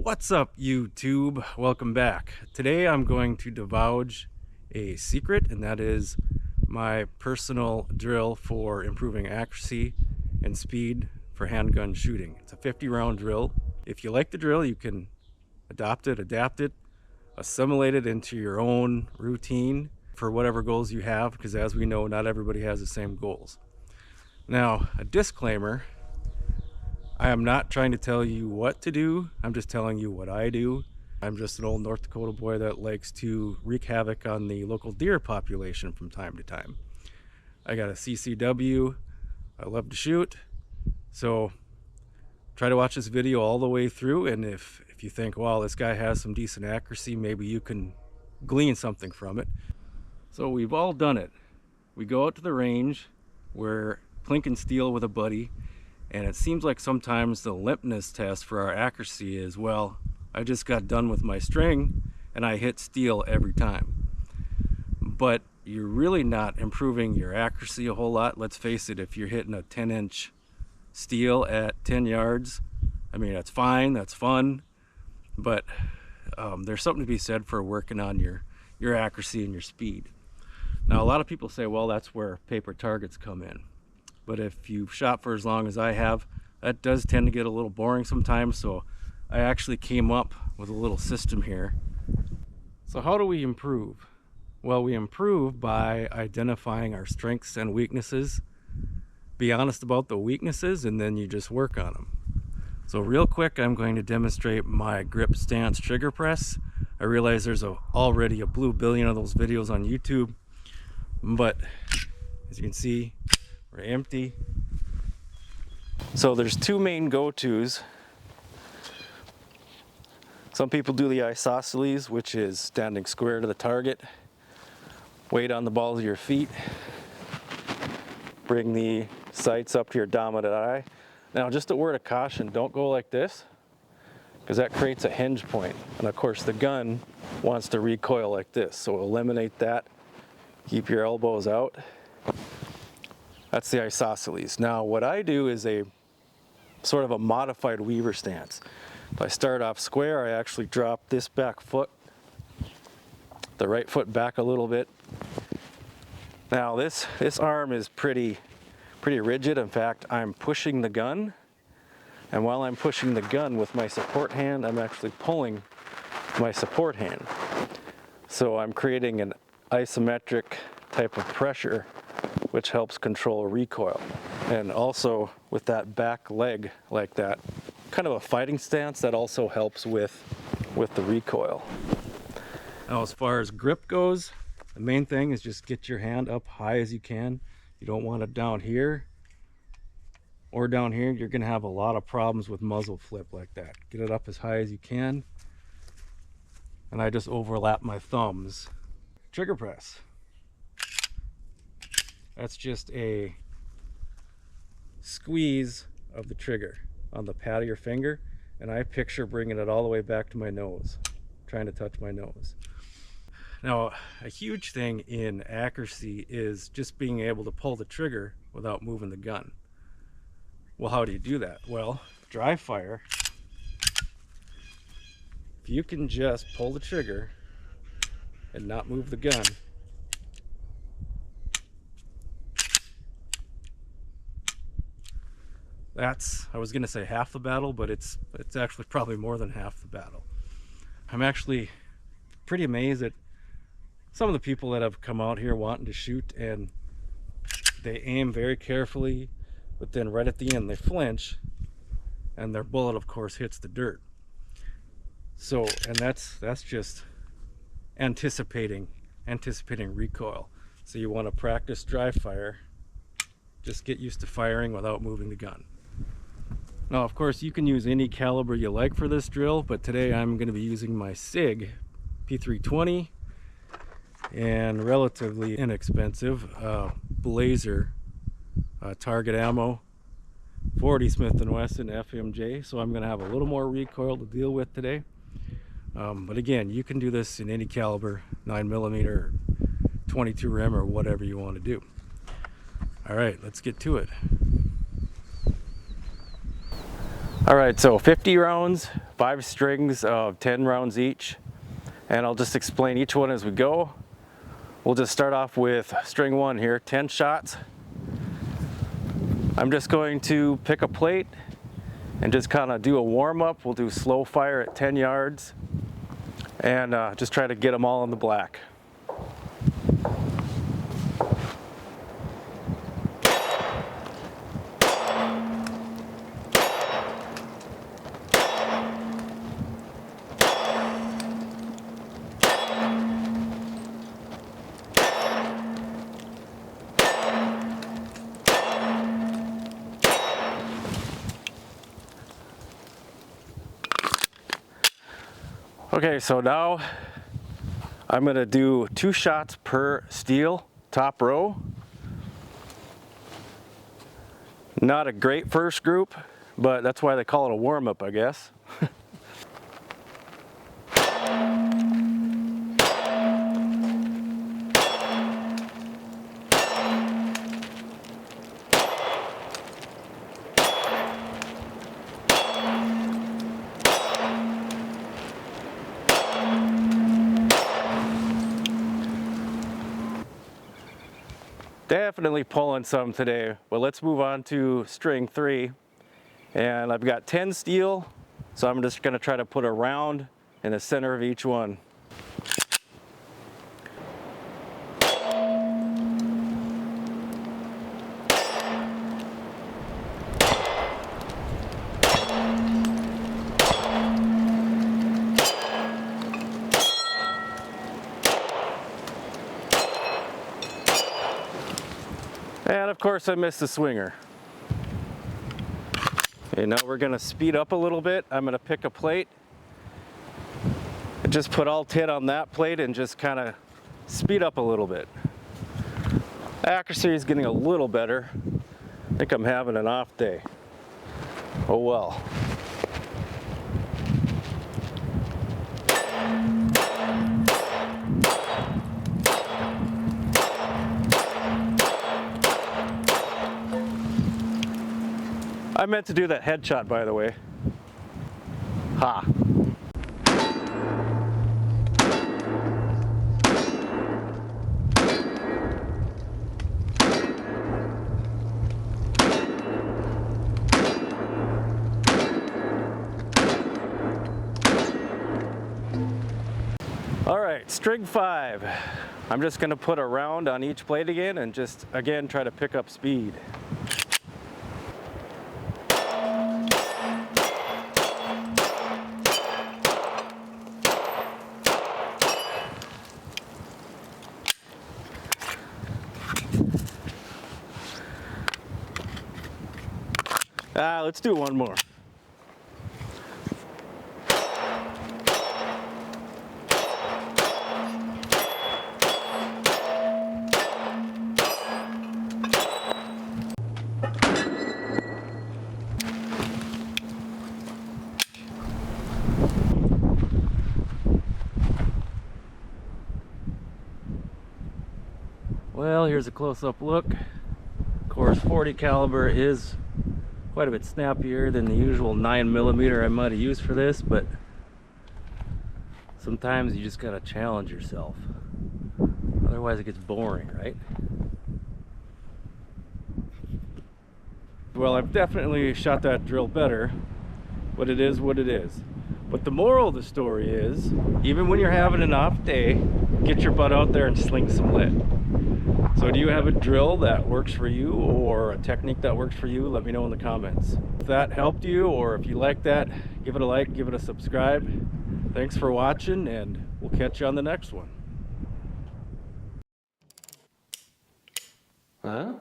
What's up, YouTube? Welcome back. Today I'm going to divulge a secret, and that is my personal drill for improving accuracy and speed for handgun shooting. It's a 50-round drill. If you like the drill, you can adopt it, adapt it, assimilate it into your own routine for whatever goals you have, because as we know, not everybody has the same goals. Now, a disclaimer: I am not trying to tell you what to do. I'm just telling you what I do. I'm just an old North Dakota boy that likes to wreak havoc on the local deer population from time to time. I got a CCW. I love to shoot. So try to watch this video all the way through, and if you think, well, this guy has some decent accuracy, maybe you can glean something from it. So we've all done it. We go out to the range, we're plinking steel with a buddy, and it seems like sometimes the limpness test for our accuracy is, well, I just got done with my string and I hit steel every time. But you're really not improving your accuracy a whole lot. Let's face it, if you're hitting a 10-inch steel at 10 yards, I mean, that's fine, that's fun, but there's something to be said for working on your accuracy and your speed. Now, a lot of people say, well, that's where paper targets come in. But if you've shot for as long as I have, that does tend to get a little boring sometimes. So I actually came up with a little system here. So how do we improve? Well, we improve by identifying our strengths and weaknesses. Be honest about the weaknesses, and then you just work on them. So real quick, I'm going to demonstrate my grip stance trigger press. I realize there's already a blue billion of those videos on YouTube, but as you can see, we're empty. So there's two main go-tos. Some people do the isosceles, which is standing square to the target, weight on the balls of your feet, bring the sights up to your dominant eye. Now, just a word of caution, don't go like this, because that creates a hinge point, and of course the gun wants to recoil like this, so eliminate that. Keep your elbows out. That's the isosceles. Now, what I do is a sort of a modified Weaver stance. If I start off square, I actually drop this back foot, the right foot back a little bit. Now, this arm is pretty rigid. In fact, I'm pushing the gun, and while I'm pushing the gun with my support hand, I'm actually pulling my support hand. So I'm creating an isometric type of pressure, which helps control recoil. And also with that back leg like that, kind of a fighting stance, that also helps with the recoil. Now, as far as grip goes, the main thing is just get your hand up high as you can. You don't want it down here or down here. You're gonna have a lot of problems with muzzle flip like that. Get it up as high as you can. And I just overlap my thumbs. Trigger press. That's just a squeeze of the trigger on the pad of your finger, and I picture bringing it all the way back to my nose, trying to touch my nose. Now, a huge thing in accuracy is just being able to pull the trigger without moving the gun. Well, how do you do that? Well, dry fire. If you can just pull the trigger and not move the gun, that's, I was gonna say half the battle, but it's actually probably more than half the battle. I'm actually pretty amazed at some of the people that have come out here wanting to shoot, and they aim very carefully, but then right at the end they flinch, and their bullet, of course, hits the dirt. So, and that's just anticipating recoil. So you want to practice dry fire. Just get used to firing without moving the gun. Now, of course, you can use any caliber you like for this drill, but today I'm going to be using my SIG P320 and relatively inexpensive Blazer target ammo, 40 Smith & Wesson FMJ. So I'm going to have a little more recoil to deal with today. But again, you can do this in any caliber, 9mm or 22 rem or whatever you want to do. All right, let's get to it. All right, so 50 rounds, 5 strings of 10 rounds each, and I'll just explain each one as we go. We'll just start off with string 1 here, 10 shots. I'm just going to pick a plate and just kind of do a warm-up. We'll do slow fire at 10 yards and just try to get them all in the black. Okay, so now I'm going to do 2 shots per steel, top row. Not a great first group, but that's why they call it a warm-up, I guess. Definitely pulling some today, but let's move on to string 3. And I've got 10 steel, so I'm just going to try to put a round in the center of each one. And of course I missed the swinger. Okay, now we're gonna speed up a little bit. I'm gonna pick a plate and just put all 10 on that plate and just kind of speed up a little bit. Accuracy is getting a little better. I think I'm having an off day. Oh well. I meant to do that headshot, by the way. Ha. All right, string 5. I'm just gonna put a round on each plate again and just, again, try to pick up speed. Let's do one more. Well, here's a close-up look. Of course, 40 caliber is quite a bit snappier than the usual 9mm I might have used for this, but sometimes you just gotta challenge yourself. Otherwise it gets boring, right? Well, I've definitely shot that drill better, but it is what it is. But the moral of the story is, even when you're having an off day, get your butt out there and sling some lead. So do you have a drill that works for you or a technique that works for you? Let me know in the comments. If that helped you or if you like that, give it a like, give it a subscribe. Thanks for watching and we'll catch you on the next one. Huh?